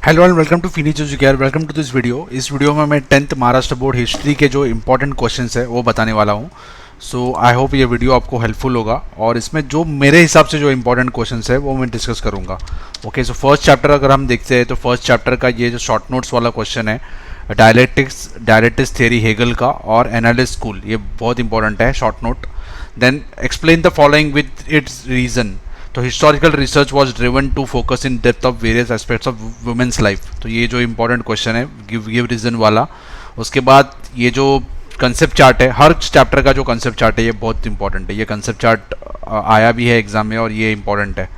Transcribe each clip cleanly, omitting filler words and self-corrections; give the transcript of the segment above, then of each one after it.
Hello and welcome to Finny care. Welcome to this video. इस video में मैं 10th Maharashtra board history के जो इंपॉर्टेंट क्वेश्चंस है वो बताने वाला हूँ। सो आई होप ये वीडियो आपको हेल्पफुल होगा और इसमें जो मेरे हिसाब से जो इंपॉर्टेंट क्वेश्चंस है वो मैं डिस्कस करूँगा। ओके, सो फर्स्ट चैप्टर अगर हम देखते हैं तो फर्स्ट चैप्टर का ये जो शॉर्ट नोट्स वाला क्वेश्चन है, डायलेक्टिक्स थ्योरी हेगल का और एनालिस्ट स्कूल, ये बहुत इंपॉर्टेंट है short note. Then explain the following with its reason. तो historical research was driven to focus in depth of various aspects of women's life. तो ये जो इंपॉर्टेंट क्वेश्चन है गिव रीजन वाला। उसके बाद ये जो कंसेप्ट चार्ट है, हर चैप्टर का जो कंसेप्ट चार्ट है ये बहुत इंपॉर्टेंट है। ये कंसेप्ट चार्ट आया भी है एग्जाम में और ये इंपॉर्टेंट है।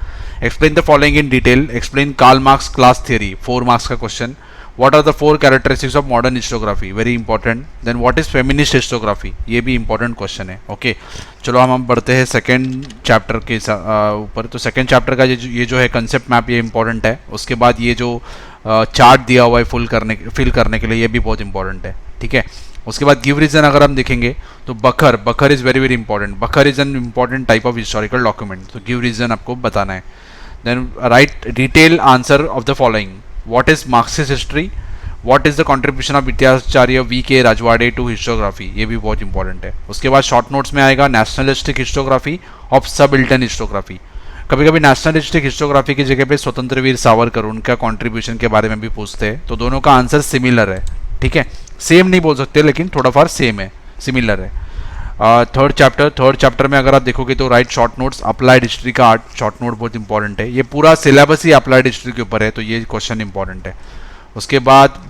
Explain the following in detail. Explain Karl Marx class theory, 4 marks का question. What are the 4 characteristics of modern historiography? Very important. Then what is feminist historiography? ये भी important question है। ओके, चलो हम बढ़ते हैं सेकेंड चैप्टर के ऊपर। तो सेकेंड चैप्टर का ये जो है कंसेप्ट मैप, ये इंपॉर्टेंट है। उसके बाद ये जो चार्ट दिया हुआ है फिल करने के लिए, ये भी बहुत इंपॉर्टेंट है। ठीक है, उसके बाद गिव रीजन अगर हम देखेंगे तो bakhar is very very important. Bakhar is an important type of historical document. तो गिव रीजन आपको बताना है। Then write detail answer of the following. What is Marxist history? What is the contribution of इतिहासाचार्य V.K. Rajwade to historiography? ये भी बहुत important है। उसके बाद शॉर्ट नोट्स में आएगा नेशनलिस्टिक हिस्टोग्राफी ऑफ सबिल्टन हिस्टोग्राफी। कभी कभी नेशनलिस्टिक हिस्टोग्राफी की जगह पे स्वतंत्र वीर सावरकर, उनका कंट्रीब्यूशन के बारे में भी पूछते हैं। तो दोनों का आंसर सिमिलर है। ठीक है, सेम नहीं बोल सकते लेकिन थोड़ा फार सेम है, सिमिलर है। थर्ड चैप्टर में अगर आप देखोगे तो right short notes, applied history का आर्ट शॉर्ट नोट बहुत इंपॉर्टेंट है। ये पूरा सिलेबस ही अप्लाइड हिस्ट्री के ऊपर है, तो ये क्वेश्चन इंपॉर्टेंट है। उसके बाद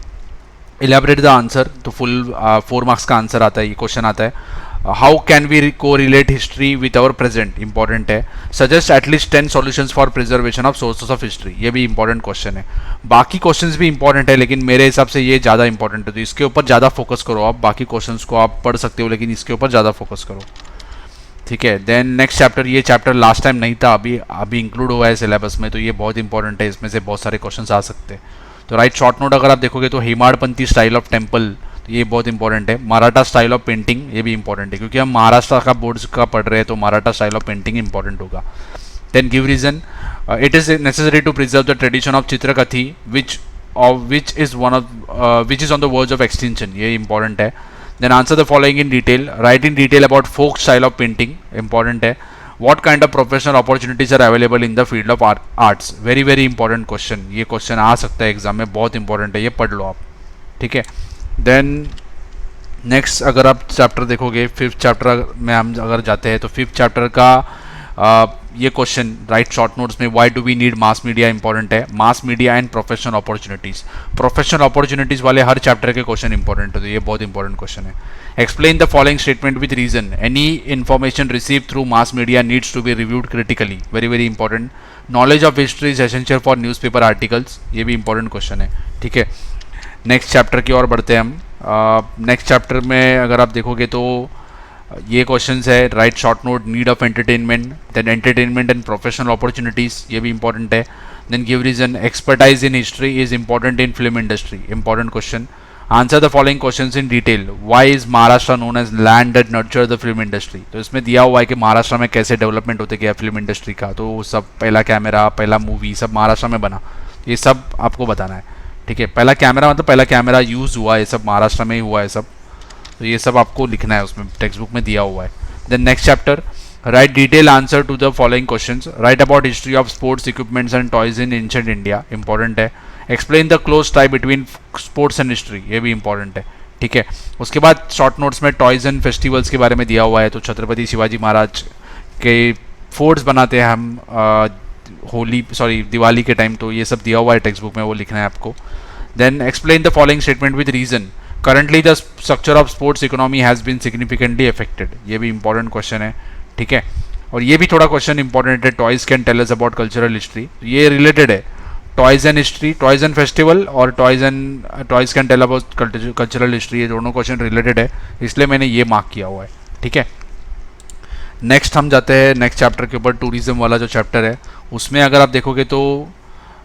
इलेबरेट द आंसर, तो फुल 4 मार्क्स का आंसर आता है, ये क्वेश्चन आता है। How can we correlate history with our present, important है। Suggest at least 10 solutions for preservation of sources of history, ये भी इंपॉर्टेंट क्वेश्चन है। बाकी क्वेश्चंस भी इंपॉर्टेंट है लेकिन मेरे हिसाब से ये ज़्यादा इंपॉर्टेंट है, तो इसके ऊपर ज़्यादा फोकस करो आप। बाकी क्वेश्चंस को आप पढ़ सकते हो लेकिन इसके ऊपर ज़्यादा फोकस करो। ठीक है, देन नेक्स्ट चैप्टर, ये चैप्टर लास्ट टाइम नहीं था, अभी इंक्लूड हुआ है सिलेबस में, तो ये बहुत इंपॉर्टेंट है। इसमें से बहुत सारे क्वेश्चन आ सकते हैं। तो राइट शॉर्ट नोट अगर आप देखोगे तो हेमाडपंथी स्टाइल ऑफ टेम्पल, तो ये बहुत इंपॉर्टेंट है। मराठा स्टाइल ऑफ पेंटिंग, ये भी इंपॉर्टेंट है क्योंकि हम महाराष्ट्र का बोर्ड्स का पढ़ रहे हैं, तो Maratha style of painting important होगा। Then give reason. It is necessary to preserve the tradition of Chitrakathi which is on the verge of extension, ये इंपॉर्टेंट है। Then answer the following in detail. Write in detail about folk style of painting, important है। What kind of professional opportunities are available in the field of arts, very very important question. ये question आ सकता है exam में, बहुत important है, ये पढ़ लो आप। ठीक है, देन नेक्स्ट अगर आप चैप्टर देखोगे, फिफ्थ चैप्टर में हम अगर जाते हैं तो फिफ्थ चैप्टर का ये क्वेश्चन राइट शॉर्ट नोट्स में, why do we need mass media, important है। Mass media and professional opportunities वाले हर चैप्टर के क्वेश्चन इंपॉर्टेंट है, तो ये बहुत इंपॉर्टेंट क्वेश्चन है। Explain the following statement with reason. Any information receive through mass media needs to be reviewed critically, very very important. Knowledge of history is essential for newspaper articles, ये भी important question है। ठीक है, next chapter की ओर बढ़ते हैं हम। Next chapter में अगर आप देखोगे तो ये क्वेश्चंस है write short note, need of entertainment, then entertainment and professional opportunities, ये भी इंपॉर्टेंट है। Then give reason. Expertise in history is important in film industry, important question. Answer the following questions in detail. Why is Maharashtra known as land that nurture the film industry, तो इसमें दिया हुआ है कि महाराष्ट्र में कैसे डेवलपमेंट होते गया फिल्म इंडस्ट्री का, तो सब पहला कैमरा, पहला मूवी सब महाराष्ट्र में बना, ये सब आपको बताना है। ठीक है, पहला कैमरा मतलब पहला कैमरा यूज़ हुआ, ये सब महाराष्ट्र में ही हुआ है सब, तो ये सब आपको लिखना है, उसमें टेक्स्ट बुक में दिया हुआ है। Then next chapter, write detail answer to the following questions. Write about history of sports equipments and toys in ancient India, important है। Explain the close tie between sports and history, ये भी important है। ठीक है, उसके बाद short notes में toys and festivals के बारे में दिया हुआ है, तो छत्रपति शिवाजी महाराज के फोर्ट्स बनाते हैं हम दिवाली के टाइम, तो ये सब दिया हुआ है टेक्स्ट बुक में, वो लिखना है आपको। Then explain the following statement with reason. Currently the structure of sports economy has been significantly affected, ये भी इंपॉर्टेंट क्वेश्चन है। ठीक है, और ये भी थोड़ा क्वेश्चन इंपॉर्टेंट है। Toys can tell us about cultural history, ये रिलेटेड है। Toys and history, toys and festival और toys can tell about cultural history, ये दोनों क्वेश्चन रिलेटेड है, इसलिए मैंने ये मार्क किया हुआ है। ठीक है, नेक्स्ट हम जाते हैं नेक्स्ट चैप्टर के ऊपर, टूरिज्म वाला जो चैप्टर है उसमें अगर आप देखोगे तो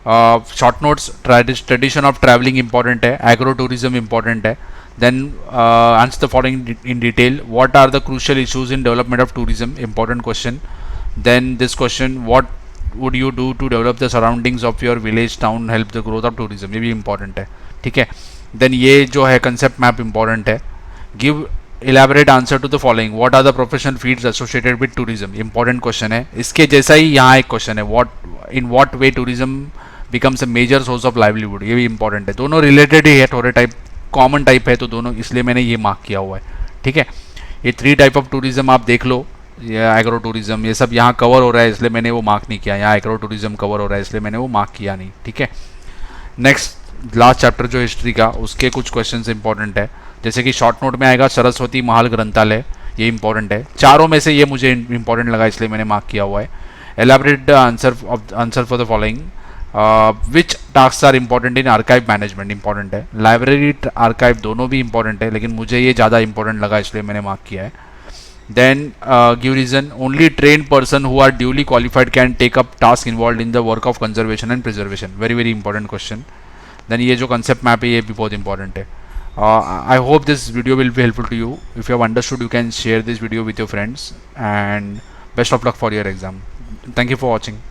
short notes, tradition of travelling important है, एग्रो टूरिज्म इंपॉर्टेंट है। Then answer the following in detail. What are the crucial issues in development of tourism, important question. Then this question, would you do to develop the surroundings of your village town, help the growth of tourism, ये भी important है, ठीक है। Then ये जो है concept map important है। Give elaborate answer to the following, what are the professional fields associated with tourism, important question है। इसके जैसा ही यहाँ एक क्वेश्चन है, what way tourism becomes a major source of livelihood, ये भी इंपॉर्टेंट है। दोनों रिलेटेड ही है, थोड़े टाइप कॉमन टाइप है, तो दोनों इसलिए मैंने ये मार्क किया हुआ है, ठीक है। ये 3 टाइप ऑफ टूरिज्म आप देख लो, ये एग्रो टूरिज्म, ये सब यहाँ कवर हो रहा है इसलिए मैंने वो मार्क नहीं किया। यहाँ एग्रो टूरिज्म कवर हो रहा है इसलिए मैंने वो मार्क किया नहीं, ठीक है। नेक्स्ट लास्ट चैप्टर जो हिस्ट्री का, उसके कुछ क्वेश्चन इंपॉर्टेंट है, जैसे कि शॉर्ट नोट में आएगा सरस्वती महल ग्रंथालय, ये इंपॉर्टेंट है। चारों में से ये मुझे इंपॉर्टेंट लगा इसलिए मैंने मार्क किया हुआ है। Elaborate answer for the following, which task are important in archive management, important है। लाइब्रेरी आर्काइव दोनों भी इंपॉर्टेंट है, लेकिन मुझे ये ज़्यादा इंपॉर्टेंट लगा इसलिए मैंने मार्क किया है। Then give reason, only train person who are duly qualified can take up task involve in the work of conservation and preservation, very very important question. Then ये जो कंसेप्ट मैप है ये भी बहुत इंपॉर्टेंट है। I hope this video will be helpful to you. If you have understood, you can share this video with your friends, and best of luck for your exam. Thank you for watching.